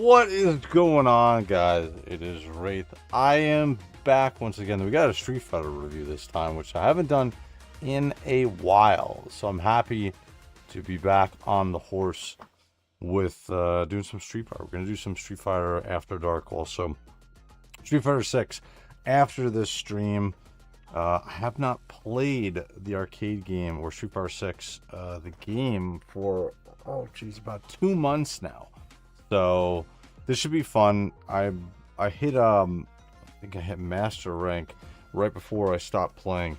What is going on, guys? It is Wraith. I am back once again. We got a Street Fighter review this time, which I haven't done in a while. So I'm happy to be back on the horse with doing some Street Fighter. We're going to do some Street Fighter After Dark also. Street Fighter 6 after this stream. I have not played the arcade game or Street Fighter 6, the game, for, about 2 months now. So this should be fun. I hit I think I hit master rank right before I stopped playing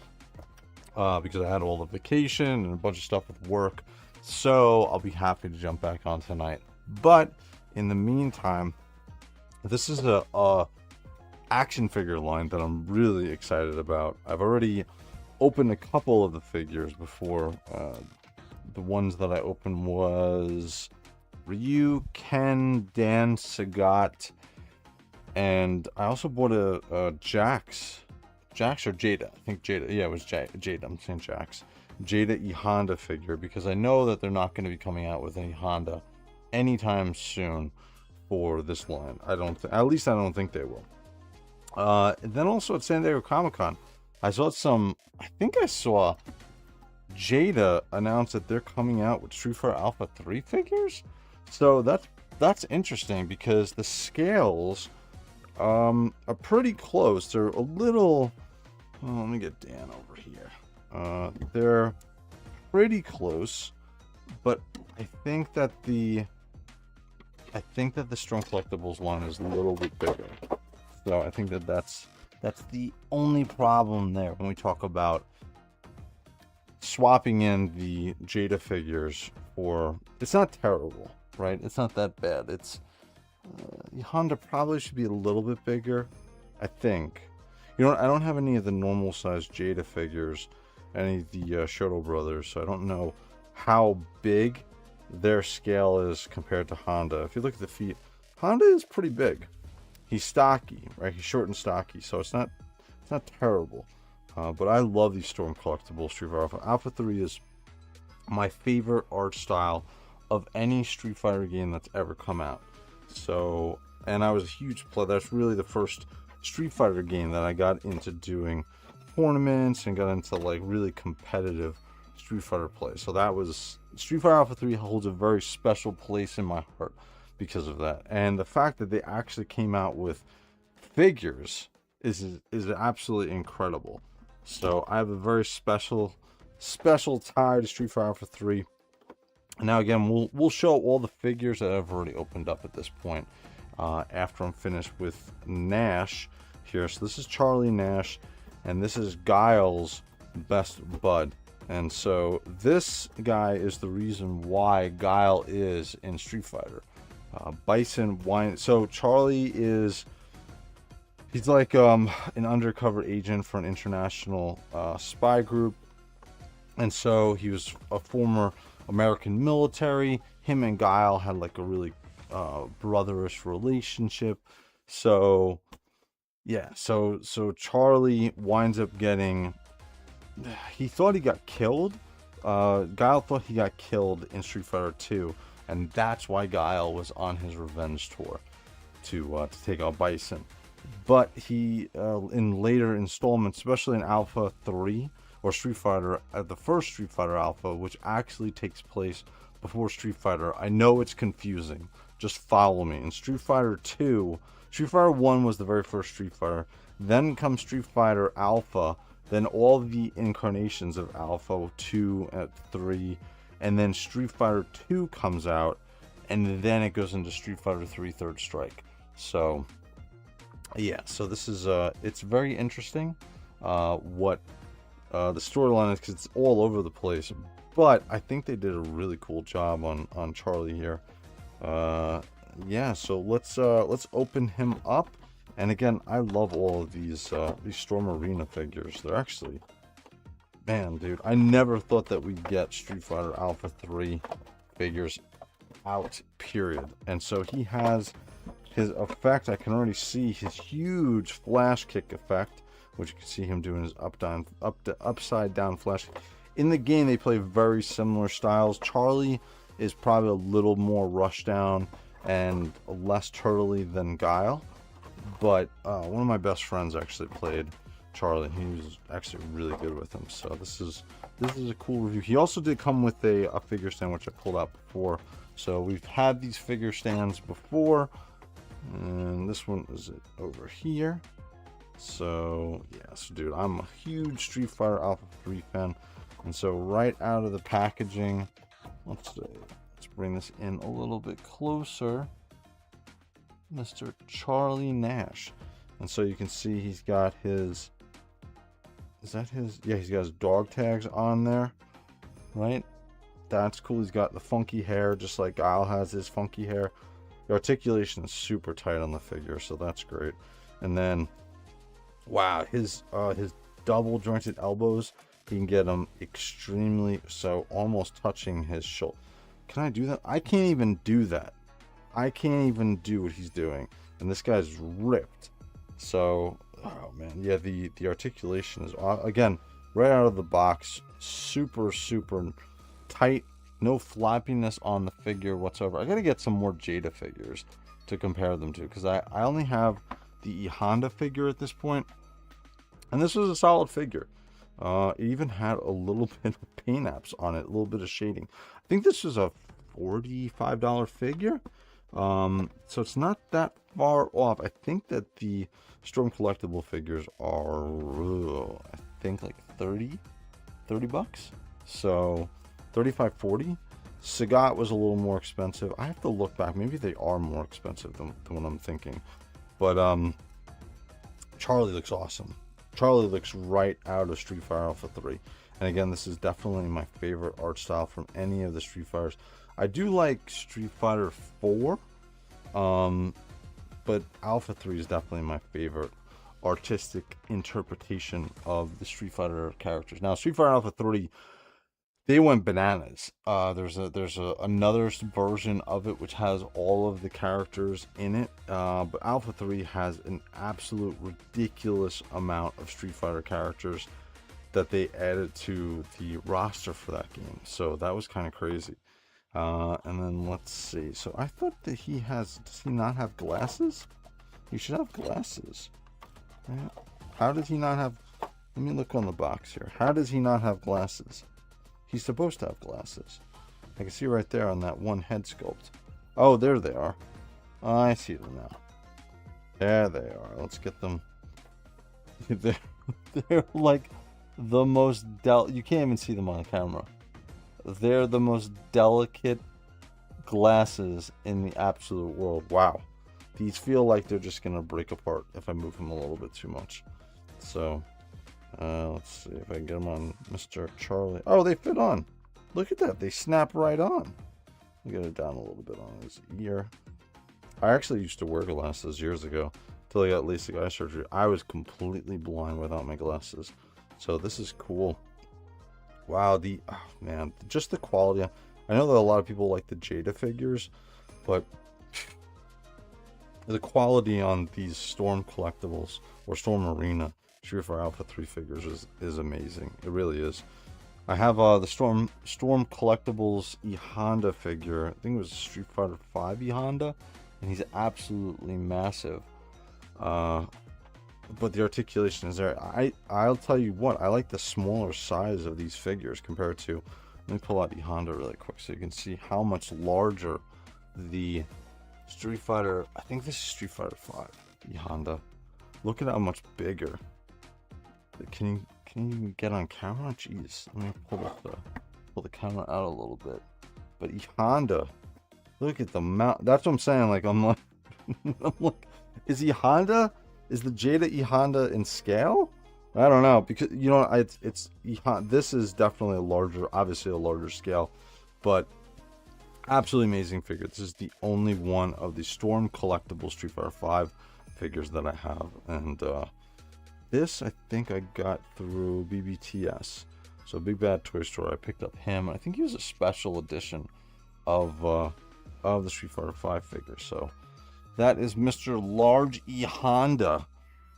because I had all the vacation and a bunch of stuff with work. So I'll be happy to jump back on tonight. But in the meantime, this is a action figure line that I'm really excited about. I've already opened a couple of the figures before. The ones that I opened was Ryu, Ken, Dan, Sagat, and I also bought a Jax or Jada. I think Jada. Yeah, it was Jada. I'm saying Jax. Jada E Honda figure, because I know that they're not going to be coming out with any Honda anytime soon for this line. At least I don't think they will. Then also at San Diego Comic-Con, I saw I think I saw Jada announce that they're coming out with Street Fighter Alpha 3 figures. So that's interesting because the scales are pretty close. They're a little, let me get Dan over here. They're pretty close, but I think that the Strong Collectibles one is a little bit bigger. So I think that's the only problem there when we talk about swapping in the Jada figures for. It's not terrible, right? It's not that bad. It's Honda probably should be a little bit bigger, I think. You know, I don't have any of the normal size Jada figures, any of the Shoto brothers, so I don't know how big their scale is compared to Honda. If you look at the feet, Honda is pretty big. He's stocky, right? He's short and stocky, so it's not terrible. But I love these Storm Collectibles Street Fighter Alpha. Alpha 3 is my favorite art style of any Street Fighter game that's ever come out. So, and I was a huge player. That's really the first Street Fighter game that I got into doing tournaments and got into like really competitive Street Fighter play. So that was Street Fighter Alpha 3 holds a very special place in my heart because of that. And the fact that they actually came out with figures is absolutely incredible. So I have a very special tie to Street Fighter Alpha 3. Now again, we'll show all the figures that I've already opened up at this point after I'm finished with Nash here. So this is Charlie Nash, and this is Guile's best bud. And so this guy is the reason why Guile is in Street Fighter. Bison Wine. So Charlie he's like an undercover agent for an international spy group, and so he was a former American military. Him and Guile had like a really brotherish relationship. So yeah, so Charlie winds up getting. He thought he got killed. Guile thought he got killed in Street Fighter 2, and that's why Guile was on his revenge tour to take out Bison. But he, in later installments, especially in Alpha 3 or Street Fighter, the first Street Fighter Alpha, which actually takes place before Street Fighter. I know it's confusing. Just follow me. In Street Fighter 2, Street Fighter 1 was the very first Street Fighter. Then comes Street Fighter Alpha. Then all the incarnations of Alpha 2 and 3. And then Street Fighter 2 comes out. And then it goes into Street Fighter 3 Third Strike. So yeah, so this is it's very interesting what the storyline is, because it's all over the place, but I think they did a really cool job on Charlie here. Yeah, so let's open him up. And again, I love all of these Storm Arena figures. They're actually, man, dude, I never thought that we'd get Street Fighter Alpha 3 figures out, period. And so he has his effect. I can already see his huge flash kick effect, which you can see him doing his upside down flash. In the game, they play very similar styles. Charlie is probably a little more rush down, and less turtly than Guile. But one of my best friends actually played Charlie. He was actually really good with him. So this is a cool review. He also did come with a figure stand, which I pulled out before. So we've had these figure stands before, and this one is over here. So yes, dude, I'm a huge Street Fighter Alpha 3 fan, and so right out of the packaging, let's bring this in a little bit closer. Mr. Charlie Nash, and so you can see he's got his, is that his, yeah, he's got his dog tags on there, right? That's cool. He's got the funky hair, just like Guile has his funky hair. The articulation is super tight on the figure, so that's great. And then, wow, his double jointed elbows, he can get them extremely, so almost touching his shoulder. Can I do that? I can't even do that. I can't even do what he's doing, and this guy's ripped. So, oh man, yeah, the articulation is, again, right out of the box, super tight, no floppiness on the figure whatsoever. I gotta get some more Jada figures to compare them to, because I only have the E Honda figure at this point, and this was a solid figure. It even had a little bit of paint apps on it, a little bit of shading. I think this was a $45 figure. So it's not that far off. I think that the Storm collectible figures are, I think, like 30 bucks. So 35, 40. Sagat was a little more expensive. I have to look back. Maybe they are more expensive than what I'm thinking. But Charlie looks awesome. Charlie looks right out of Street Fighter Alpha 3. And again, this is definitely my favorite art style from any of the Street Fighters. I do like Street Fighter 4, but Alpha 3 is definitely my favorite artistic interpretation of the Street Fighter characters. Now, Street Fighter Alpha 3, they went bananas. There's another version of it which has all of the characters in it, but Alpha 3 has an absolute ridiculous amount of Street Fighter characters that they added to the roster for that game. So that was kind of crazy. And then let's see. So I thought that does he not have glasses? He should have glasses. Yeah. How did he not have, let me look on the box here. How does he not have glasses? He's supposed to have glasses. I can see right there on that one head sculpt. Oh, there they are. Oh, I see them now. There they are. Let's get them. They're like the most you can't even see them on camera. They're the most delicate glasses in the absolute world. Wow. These feel like they're just gonna break apart if I move them a little bit too much. So let's see if I can get them on Mr. Charlie. Oh, they fit on. Look at that. They snap right on. I'll get it down a little bit on his ear. I actually used to wear glasses years ago until I got LASIK eye surgery. I was completely blind without my glasses. So this is cool. Wow, oh man, just the quality. I know that a lot of people like the Jada figures, but the quality on these Storm collectibles or Storm Arena Street Fighter Alpha 3 figures is amazing. It really is. I have the Storm collectibles E Honda figure. I think it was Street Fighter 5 E Honda, and he's absolutely massive. But the articulation is there. I'll tell you what, I like the smaller size of these figures compared to, let me pull out the Honda really quick so you can see how much larger the Street Fighter, I think this is Street Fighter 5 the Honda. Look at how much bigger. Can you get on camera? Jeez, let me pull the camera out a little bit. But Honda, look at the mount. That's what I'm saying. Like I'm like, is Honda? Is the Jada E Honda in scale? I don't know, because you know it's this is definitely obviously a larger scale, but absolutely amazing figure. This is the only one of the Storm collectible Street Fighter 5 figures that I have, and this I think I got through BBTS, so Big Bad Toy Store. I picked up him. I think he was a special edition of the Street Fighter 5 figure. So that is Mr. Large E Honda.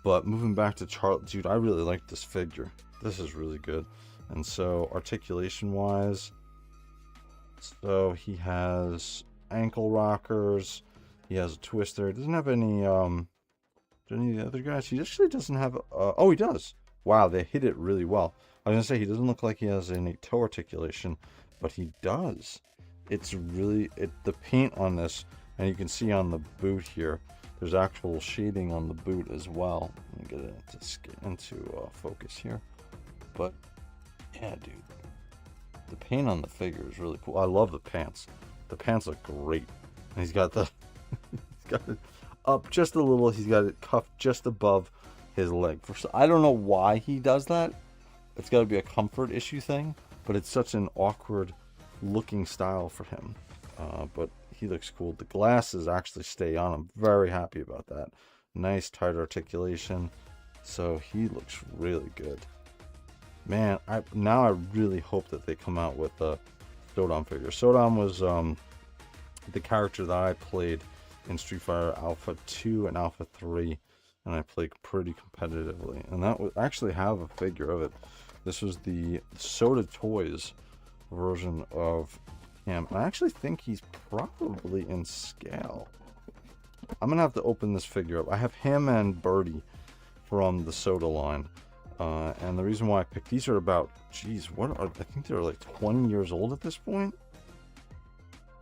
But moving back to Charlie, dude, I really like this figure. This is really good. And so articulation wise, so he has ankle rockers. He has a twister. He doesn't have any of the other guys. He actually doesn't have oh, he does. Wow, they hit it really well. I was gonna say he doesn't look like he has any toe articulation, but he does. It's really the paint on this, and you can see on the boot here, there's actual shading on the boot as well. Let me get it into focus here. But yeah, dude, the paint on the figure is really cool. I love the pants. The pants look great, and he's got the he's got it up just a little. He's got it cuffed just above his leg. I don't know why he does that. It's got to be a comfort issue thing, but it's such an awkward looking style for him. But he looks cool. The glasses actually stay on. I'm very happy about that. Nice tight articulation. So he looks really good. Man, now I really hope that they come out with a Sodom figure. Sodom was the character that I played in Street Fighter Alpha 2 and Alpha 3, and I played pretty competitively. And that was, I actually have a figure of it. This was the Soda Toys version of him. I actually think he's probably in scale. I'm gonna have to open this figure up. I have him and Birdie from the Soda line. And the reason why I picked these are about, geez, I think they're like 20 years old at this point.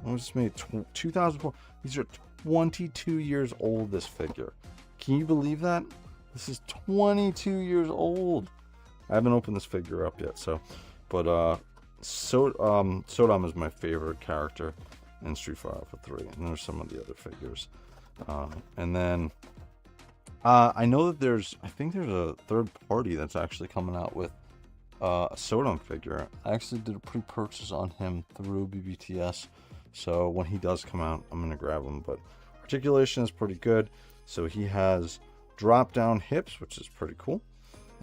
When was this made? 2004. These are 22 years old, this figure. Can you believe that? This is 22 years old. I haven't opened this figure up yet, so. But, Sodom is my favorite character in Street Fighter Alpha 3. And there's some of the other figures. And then I know that I think there's a third party that's actually coming out with a Sodom figure. I actually did a pre-purchase on him through BBTS, so when he does come out, I'm gonna grab him. But articulation is pretty good. So he has drop down hips, which is pretty cool,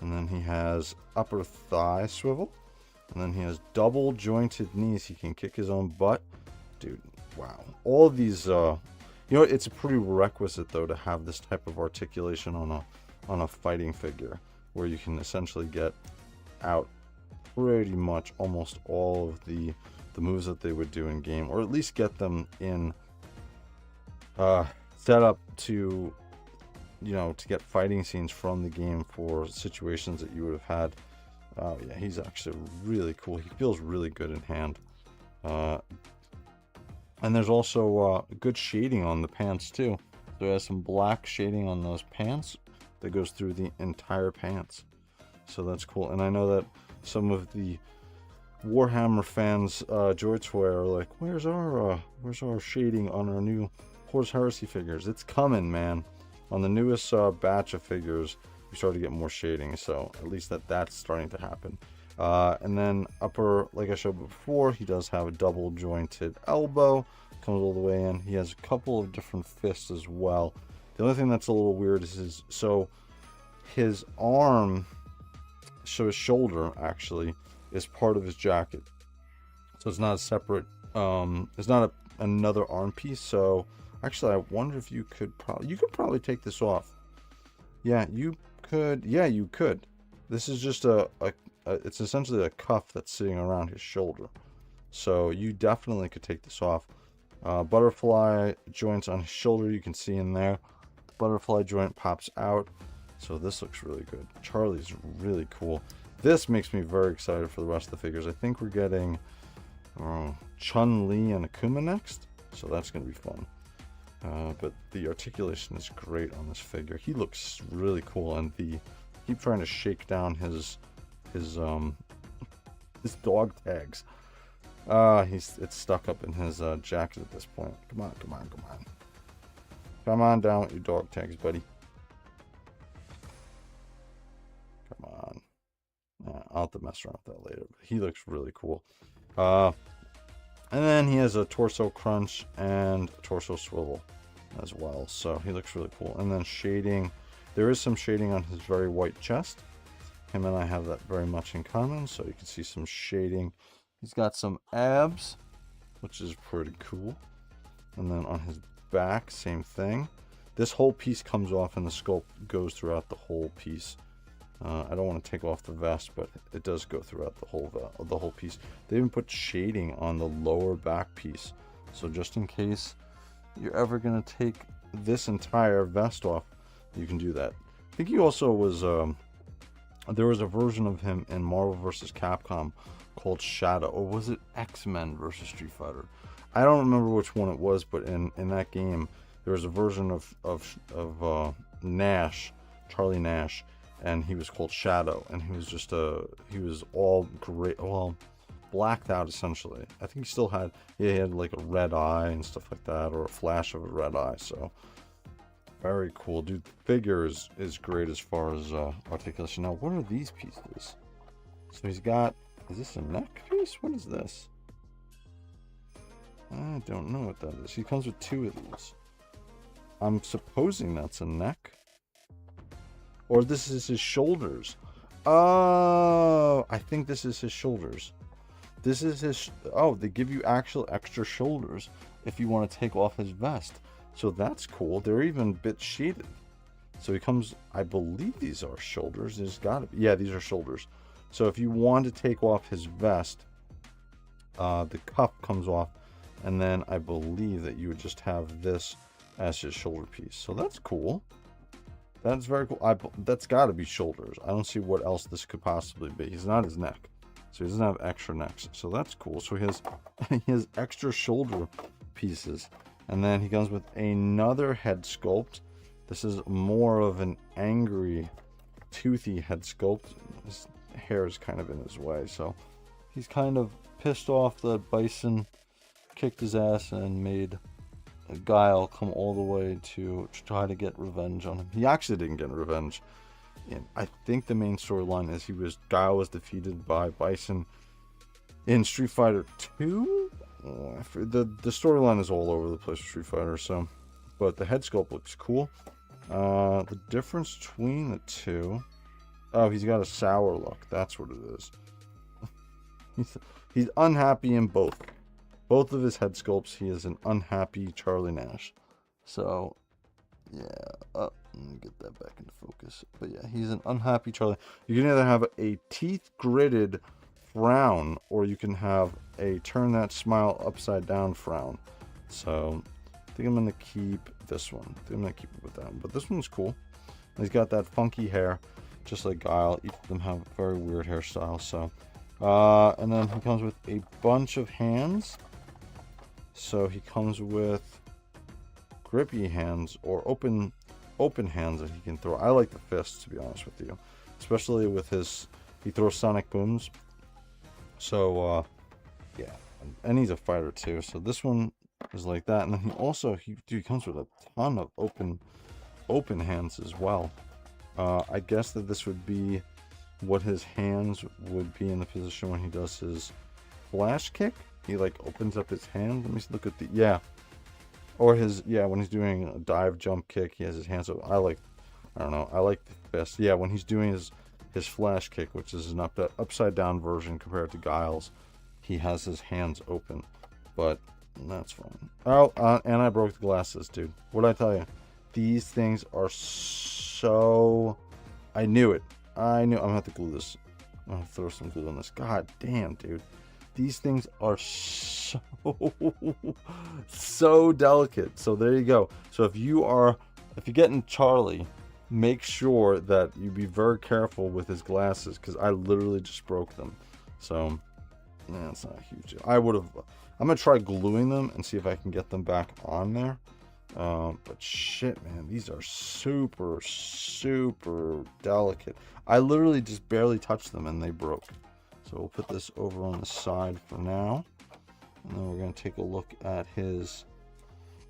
and then he has upper thigh swivel, and then he has double jointed knees. He can kick his own butt, dude. Wow, all of these. You know, it's a prerequisite though to have this type of articulation on a fighting figure, where you can essentially get out pretty much almost all of the moves that they would do in game, or at least get them in set up to, you know, to get fighting scenes from the game for situations that you would have had. Oh yeah, he's actually really cool. He feels really good in hand. And there's also good shading on the pants too. So it has some black shading on those pants that goes through the entire pants. So that's cool. And I know that some of the Warhammer fans, Joy Toy, are like, where's our shading on our new Horus Heresy figures? It's coming, man. On the newest batch of figures, we started to get more shading. So at least that's starting to happen. And then upper, like I showed before, he does have a double jointed elbow, comes all the way in. He has a couple of different fists as well. The only thing that's a little weird is his arm, so his shoulder actually is part of his jacket, so it's not a separate, it's not another arm piece. So actually, I wonder if you could probably take this off. Yeah, you could. Yeah, you could. This is just it's essentially a cuff that's sitting around his shoulder. So you definitely could take this off. Butterfly joints on his shoulder, you can see in there. The butterfly joint pops out. So this looks really good. Charlie's really cool. This makes me very excited for the rest of the figures. I think we're getting Chun-Li and Akuma next. So that's going to be fun. But the articulation is great on this figure. He looks really cool. And keep trying to shake down his dog tags. It's stuck up in his jacket at this point. Come on down with your dog tags, buddy. Come on. I'll have to mess around with that later, but he looks really cool. And then he has a torso crunch and a torso swivel as well, so he looks really cool. And then shading, there is some shading on his very white chest. Him and I have that very much in common, so you can see some shading. He's got some abs, which is pretty cool. And then on his back, same thing. This whole piece comes off and the sculpt goes throughout the whole piece. I don't want to take off the vest, but it does go throughout the whole piece. They even put shading on the lower back piece, so just in case you're ever gonna take this entire vest off, you can do that. I think he also was, there was a version of him in Marvel vs. Capcom called Shadow, or was it X-Men versus Street Fighter? I don't remember which one it was, but in that game, there was a version of Nash, Charlie Nash, and he was called Shadow, and he was just he was all gray, well, blacked out essentially. I think he had like a red eye and stuff like that, or a flash of a red eye. So very cool, dude. The figure is great as far as articulation. Now, what are these pieces? So he's got, is this a neck piece? What is this? I don't know what that is. He comes with 2 of these. I'm supposing that's a neck. Or this is his shoulders. Oh, I think this is his shoulders. This is his... Oh, they give you actual extra shoulders if you want to take off his vest. So that's cool. They're even a bit shaded. So he comes... I believe these are shoulders. There's got to be... Yeah, these are shoulders. So if you want to take off his vest, the cuff comes off. And then I believe that you would just have this as his shoulder piece. So that's cool. That's very cool. That's got to be shoulders. I don't see what else this could possibly be. He's not his neck, so he doesn't have extra necks. So that's cool. So he has extra shoulder pieces. And then he comes with another head sculpt. This is more of an angry, toothy head sculpt. His hair is kind of in his way. So he's kind of pissed off that Bison kicked his ass and made Guile come all the way to try to get revenge on him. He actually didn't get revenge. And I think the main storyline is Guile was defeated by Bison in Street Fighter 2. The storyline is all over the place with Street Fighter. So, but the head sculpt looks cool. The difference between the two. Oh, he's got a sour look. That's what it is. He's unhappy in both. Both of his head sculpts, he is an unhappy Charlie Nash. So, yeah. Let me get that back into focus. But yeah, he's an unhappy Charlie. You can either have a teeth-gritted frown, or you can have a turn that smile upside down frown. So, I think I'm going to keep this one. I think I'm going to keep it with that one. But this one's cool. And he's got that funky hair, just like Guile. Each of them have very weird hairstyles. So, and then he comes with a bunch of hands. So he comes with grippy hands, or open hands that he can throw. I like the fists, to be honest with you, especially with he throws sonic booms. So yeah, and he's a fighter too. So this one is like that, and then he comes with a ton of open hands as well. I guess that this would be what his hands would be in the position when he does his flash kick. He like opens up his hand. Let me look at or when he's doing a dive jump kick, he has his hands up. I like the best. Yeah, when he's doing his flash kick, which is an upside down version compared to Guile's, he has his hands open. But that's fine. Oh, and I broke the glasses, dude. What'd I tell you? These things are so... I knew it. I'm gonna have to glue this. I'm gonna throw some glue on this. God damn, dude. These things are so delicate. So there you go. So if you're getting Charlie, make sure that you be very careful with his glasses, because I literally just broke them. So yeah, it's not a huge deal. I'm gonna try gluing them and see if I can get them back on there. But shit, man, these are super delicate. I literally just barely touched them and they broke. So we'll put this over on the side for now. And then we're going to take a look at his...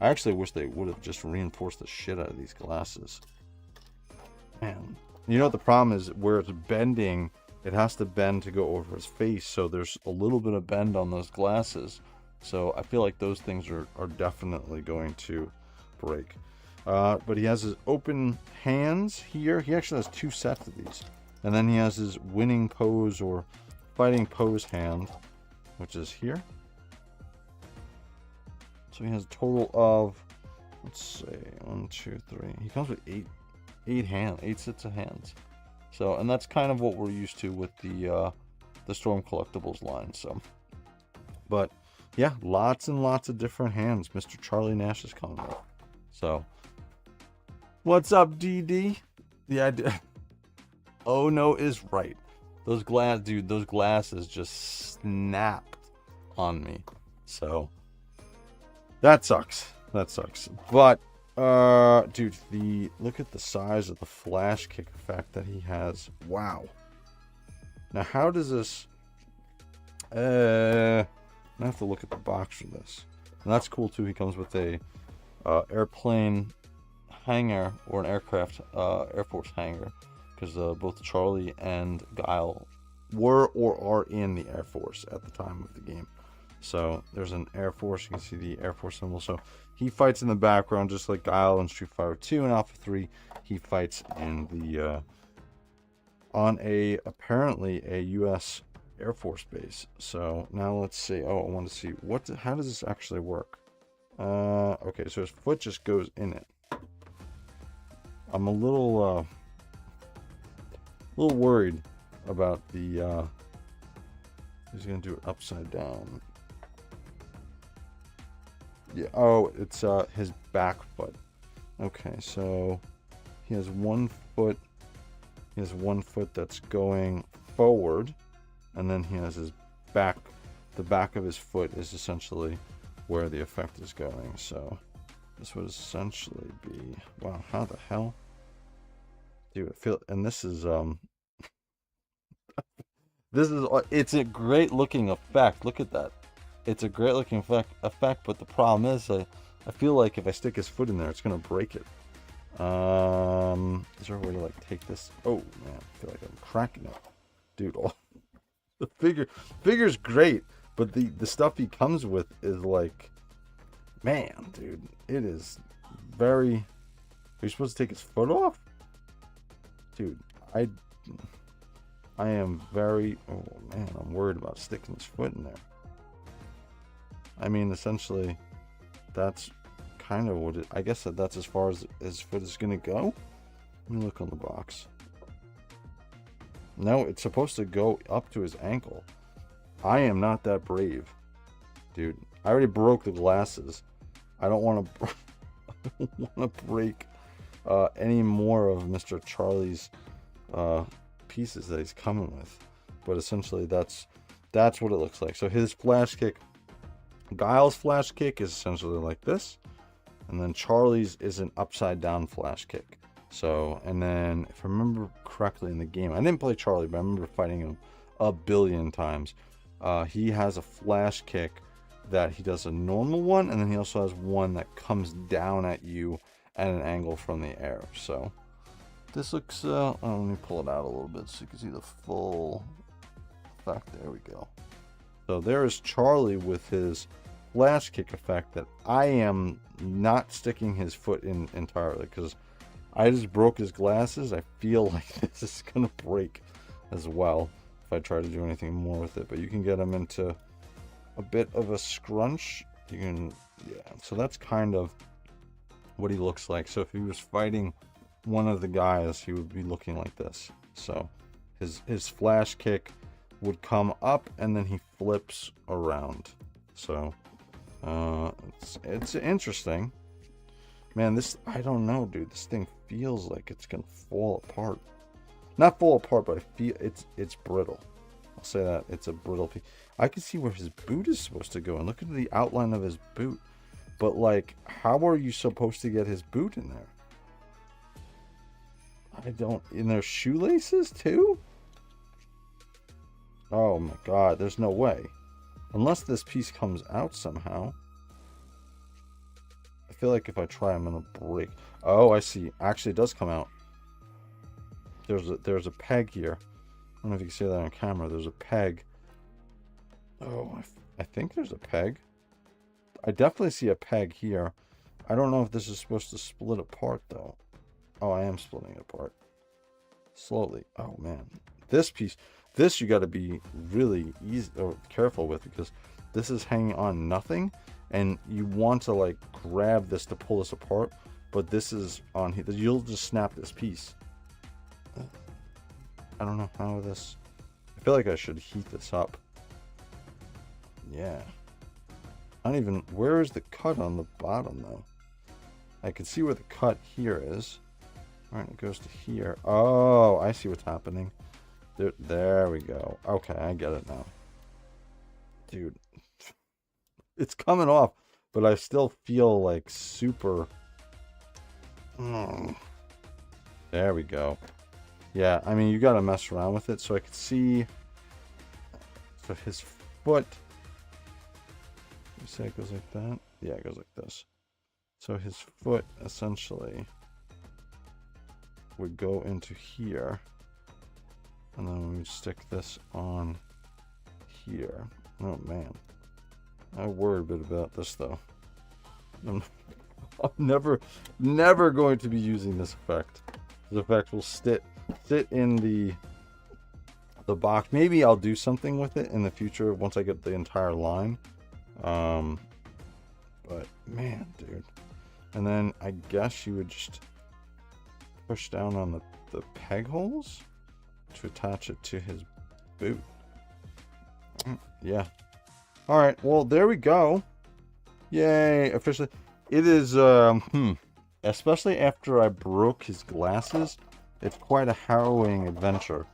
I actually wish they would have just reinforced the shit out of these glasses. Man. You know what the problem is? Where it's bending, it has to bend to go over his face. So there's a little bit of bend on those glasses. So I feel like those things are definitely going to break. But he has his open hands here. He actually has 2 sets of these. And then he has his winning pose or fighting pose hand, which is here. So he has a total of, let's say, 1, 2, 3. He comes with 8 sets of hands. So, and that's kind of what we're used to with the Storm Collectibles line. So, but yeah, lots and lots of different hands Mr. Charlie Nash is coming with. So, what's up, DD? The idea. Oh no is right. Those glasses just snapped on me. So that sucks. That sucks. But dude, look at the size of the flash kick effect that he has. Wow. Now how does this I have to look at the box for this. And that's cool too. He comes with a airplane hangar, or an aircraft Air Force hangar, because both Charlie and Guile were or are in the Air Force at the time of the game. So there's an Air Force. You can see the Air Force symbol. So he fights in the background just like Guile in Street Fighter 2 and Alpha 3. He fights in the on apparently a U.S. Air Force base. So now let's see. Oh, I want to see how does this actually work? Okay, so his foot just goes in it. I'm a little worried about the he's gonna do it upside down. Yeah, oh, it's his back foot. Okay, so he has one foot that's going forward, and then he has his back. The back of his foot is essentially where the effect is going. So this would essentially be, wow, how the hell? Dude, and this is it's a great looking effect. Look at that. It's a great looking effect, but the problem is I feel like if I stick his foot in there, it's gonna break it. Is there a way to like take this? Oh man, I feel like I'm cracking it. Dude, the figure's great, but the stuff he comes with is like, man, dude, it is very. Are you supposed to take his foot off? Dude, I am very, oh man, I'm worried about sticking his foot in there. I mean, essentially, that's kind of what it, I guess that's as far as his foot is going to go. Let me look on the box. No, it's supposed to go up to his ankle. I am not that brave. Dude, I already broke the glasses. I don't want to break any more of Mr. Charlie's pieces that he's coming with. But essentially that's what it looks like. So his flash kick, Guile's flash kick is essentially like this, and then Charlie's is an upside down flash kick. So, and then if I remember correctly in the game, I didn't play Charlie, but I remember fighting him a billion times. He has a flash kick that he does a normal one, and then he also has one that comes down at you at an angle from the air. So this looks, let me pull it out a little bit so you can see the full effect. There we go. So there is Charlie with his flash kick effect that I am not sticking his foot in entirely, because I just broke his glasses. I feel like this is going to break as well if I try to do anything more with it. But you can get him into a bit of a scrunch. You can, yeah. So that's kind of what he looks like. So if he was fighting one of the guys, he would be looking like this. So his flash kick would come up and then he flips around. So it's interesting. Man, this, I don't know, dude. This thing feels like it's gonna fall apart. Not fall apart, but I feel it's brittle. I'll say that. It's a brittle piece. I can see where his boot is supposed to go, and look at the outline of his boot. But like, how are you supposed to get his boot in there? I don't. In their shoelaces too? Oh my god, there's no way. Unless this piece comes out somehow. I feel like if I try, I'm gonna break. Oh, I see. Actually, it does come out. There's a peg here. I don't know if you can see that on camera. There's a peg. Oh, I think there's a peg. I definitely see a peg here. I don't know if this is supposed to split apart though. Oh, I am splitting it apart. Slowly. Oh man. This piece, this you got to be really easy or careful with, because this is hanging on nothing, and you want to like grab this to pull this apart, but this is on here. You'll just snap this piece. I don't know how this, I feel like I should heat this up. Yeah. I don't even, where is the cut on the bottom though? I can see where the cut here is. All right, it goes to here. Oh, I see what's happening. There we go. Okay, I get it now. Dude, it's coming off, but I still feel like super... There we go. Yeah, I mean, you got to mess around with it. So I can see... So his foot... You say it goes like that? Yeah, it goes like this. So his foot, essentially, would go into here. And then we stick this on here. Oh, man. I worry a bit about this, though. I'm never going to be using this effect. This effect will sit in the box. Maybe I'll do something with it in the future once I get the entire line. But man, dude. And then I guess you would just push down on the peg holes to attach it to his boot. Yeah. All right. Well, there we go. Yay! Officially, it is. Especially after I broke his glasses, it's quite a harrowing adventure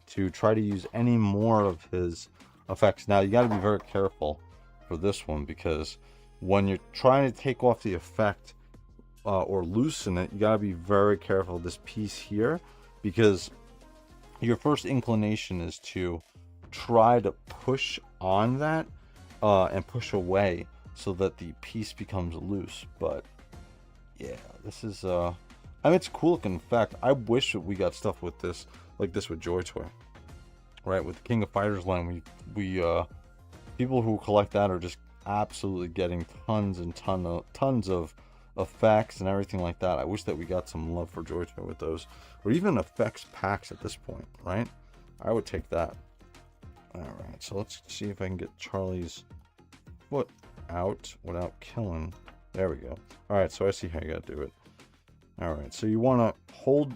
to try to use any more of his effects. Now you got to be very careful for this one, because when you're trying to take off the effect or loosen it, you got to be very careful of this piece here, because your first inclination is to try to push on that and push away so that the piece becomes loose. But yeah, this is I mean, it's a cool looking effect. I wish that we got stuff with this, like this with Joy Toy, right? With the King of Fighters line, we people who collect that are just absolutely getting tons and tons of effects and everything like that. I wish that we got some love for Joy Toy with those, or even effects packs at this point, right? I would take that. All right, so let's see if I can get Charlie's foot out without killing. There we go. All right, so I see how you gotta do it. All right, so you want to hold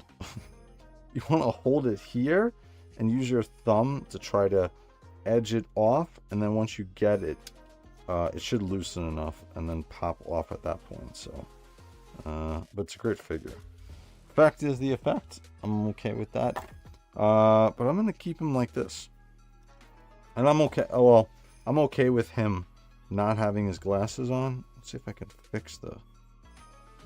you want to hold it here and use your thumb to try to edge it off, and then once you get it, it should loosen enough and then pop off at that point. So but it's a great figure. Effect is the effect. I'm okay with that, but I'm gonna keep him like this, and I'm okay. Oh well, I'm okay with him not having his glasses on. Let's see if I can fix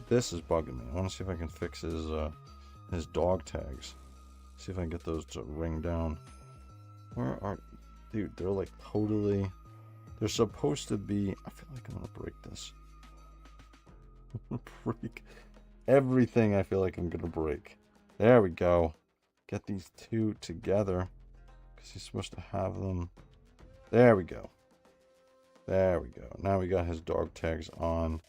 this is bugging me. I want to see if I can fix his dog tags. See if I can get those to ring down. Where are... Dude, they're like totally... They're supposed to be... I feel like I'm gonna break this. Break everything. I feel like I'm gonna break. There we go. Get these two together, because he's supposed to have them. There we go. There we go. Now we got his dog tags on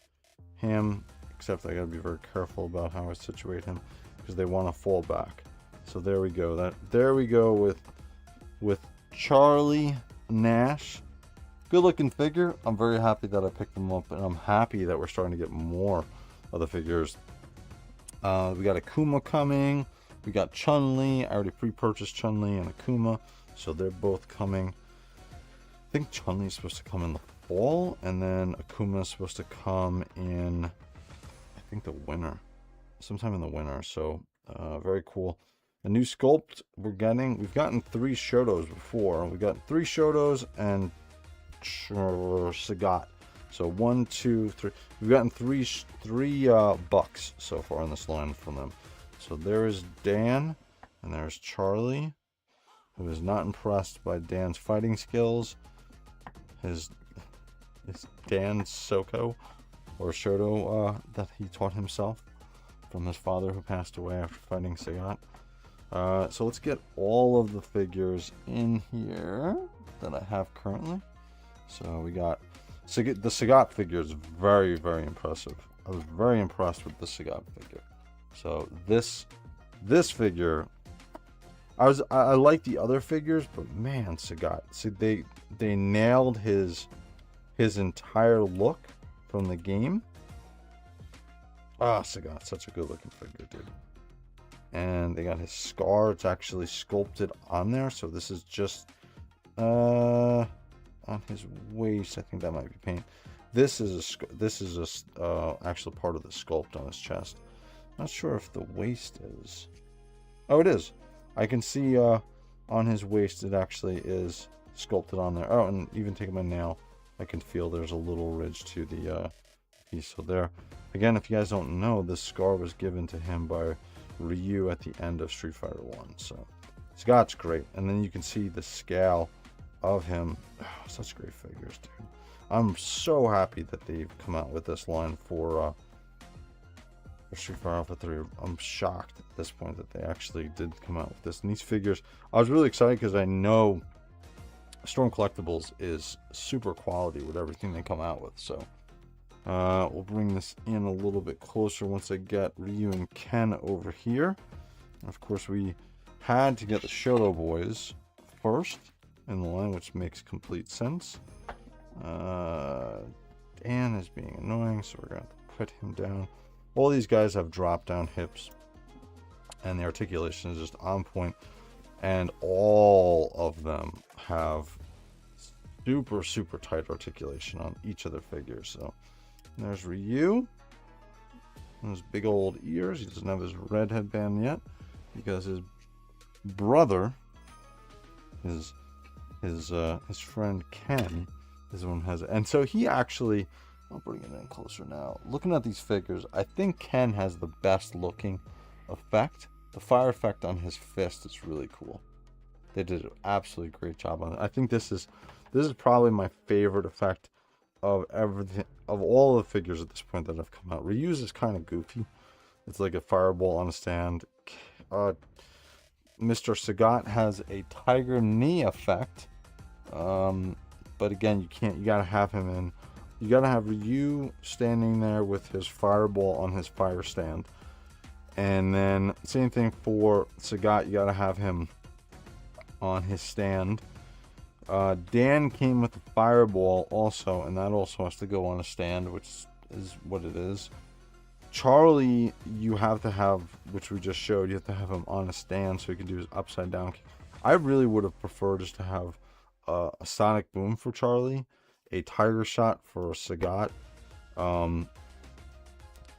him, except I gotta be very careful about how I situate him, because they want to fall back. So there we go. There we go with Charlie Nash. Good looking figure. I'm very happy that I picked them up, and I'm happy that we're starting to get more of the figures. We got Akuma coming. We got Chun-Li. I already pre-purchased Chun-Li and Akuma, so they're both coming. I think Chun-Li is supposed to come in the fall, and then Akuma is supposed to come in, I think, the winter, sometime in the winter. So very cool. A new Sculpt we've gotten 3 Shotos before. We got 3 Shotos and Sagat. So 1, 2, 3. We've gotten three bucks so far in this line from them. So there is Dan, and there's Charlie, who is not impressed by Dan's fighting skills. His Dan Soko or Shoto that he taught himself from his father, who passed away after fighting Sagat. So let's get all of the figures in here that I have currently. So we got the Sagat figure is very, very impressive. I was very impressed with the Sagat figure. So this figure, I like the other figures, but man, Sagat, see, they nailed his entire look from the game. Sagat, such a good looking figure, dude. And they got his scar. It's actually sculpted on there. So this is just on his waist. I think that might be paint. This is actually part of the sculpt on his chest. Not sure if the waist is. Oh, it is. I can see on his waist it actually is sculpted on there. Oh, and even taking my nail, I can feel there's a little ridge to the piece. So there. Again, if you guys don't know, this scar was given to him by Ryu at the end of Street Fighter 1. So Scott's great. And then you can see the scale of him. Oh, such great figures, dude. I'm so happy that they've come out with this line for Street Fighter Alpha 3. I'm shocked at this point that they actually did come out with this. And these figures, I was really excited because I know Storm Collectibles is super quality with everything they come out with. So we'll bring this in a little bit closer once I get Ryu and Ken over here. And of course, we had to get the Shoto Boys first in the line, which makes complete sense. Dan is being annoying, so we're going to have to put him down. All these guys have drop down hips, and the articulation is just on point, and all of them have super tight articulation on each of their figures. So there's Ryu, and his big old ears. He doesn't have his red headband yet because his brother, his friend Ken, is the one who has it. And so he actually, I'll bring it in closer now. Looking at these figures, I think Ken has the best looking effect. The fire effect on his fist is really cool. They did an absolutely great job on it. I think this is probably my favorite effect of everything, of all the figures at this point that have come out. Ryu's is kind of goofy. It's like a fireball on a stand. Mr. Sagat has a tiger knee effect. But again, you gotta have him in. You gotta have Ryu standing there with his fireball on his fire stand. And then same thing for Sagat, you gotta have him on his stand. Dan came with the fireball also, and that also has to go on a stand, which is what it is. Charlie, you have to have, which we just showed, you have to have him on a stand so he can do his upside down kick. I really would have preferred just to have a sonic boom for Charlie, a tiger shot for Sagat.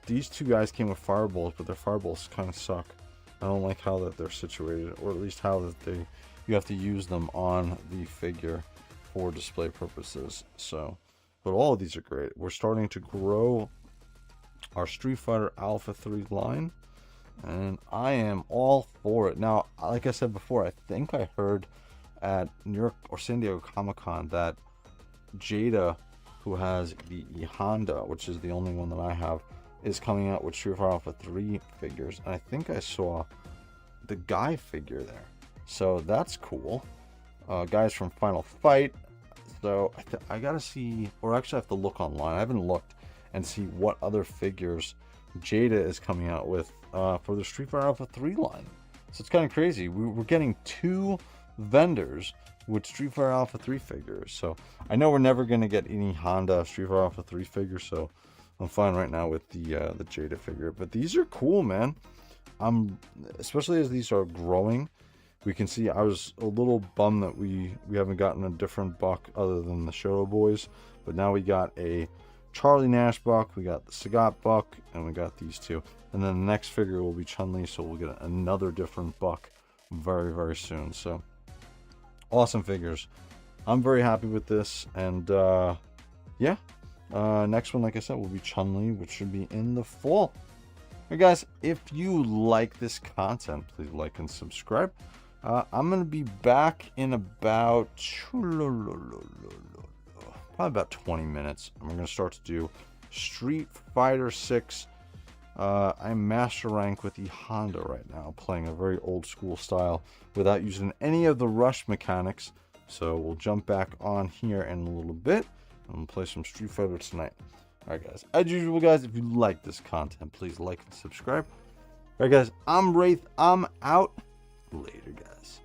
These two guys came with fireballs, but their fireballs kind of suck. I don't like how that they're situated, or at least how that you have to use them on the figure for display purposes. So, but all of these are great. We're starting to grow our Street Fighter Alpha 3 line, and I am all for it. Now, like I said before, I think I heard at New York or San Diego Comic-Con that Jada, who has the Honda, which is the only one that I have, is coming out with Street Fighter Alpha 3 figures, and I think I saw the Guy figure there. So that's cool. Guys from Final Fight. So I gotta see, or actually I have to look online. I haven't looked and see what other figures Jada is coming out with for the Street Fighter Alpha 3 line. So it's kind of crazy. We're getting 2 vendors with Street Fighter Alpha 3 figures. So I know we're never going to get any Honda Street Fighter Alpha 3 figures, so I'm fine right now with the Jada figure. But these are cool, man. Especially as these are growing. We can see I was a little bummed that we haven't gotten a different buck other than the Shoto Boys. But now we got a Charlie Nash buck, we got the Sagat buck, and we got these two. And then the next figure will be Chun-Li, so we'll get another different buck very, very soon. So awesome figures. I'm very happy with this. And yeah, next one, like I said, will be Chun-Li, which should be in the fall. Hey guys, if you like this content, please like and subscribe. I'm going to be back in about probably about 20 minutes. And we're going to start to do Street Fighter 6. I'm master rank with the Honda right now, playing a very old school style without using any of the rush mechanics. So we'll jump back on here in a little bit and we'll play some Street Fighter tonight. Alright guys, as usual guys, if you like this content, please like and subscribe. Alright guys, I'm Wraith, I'm out. Later guys.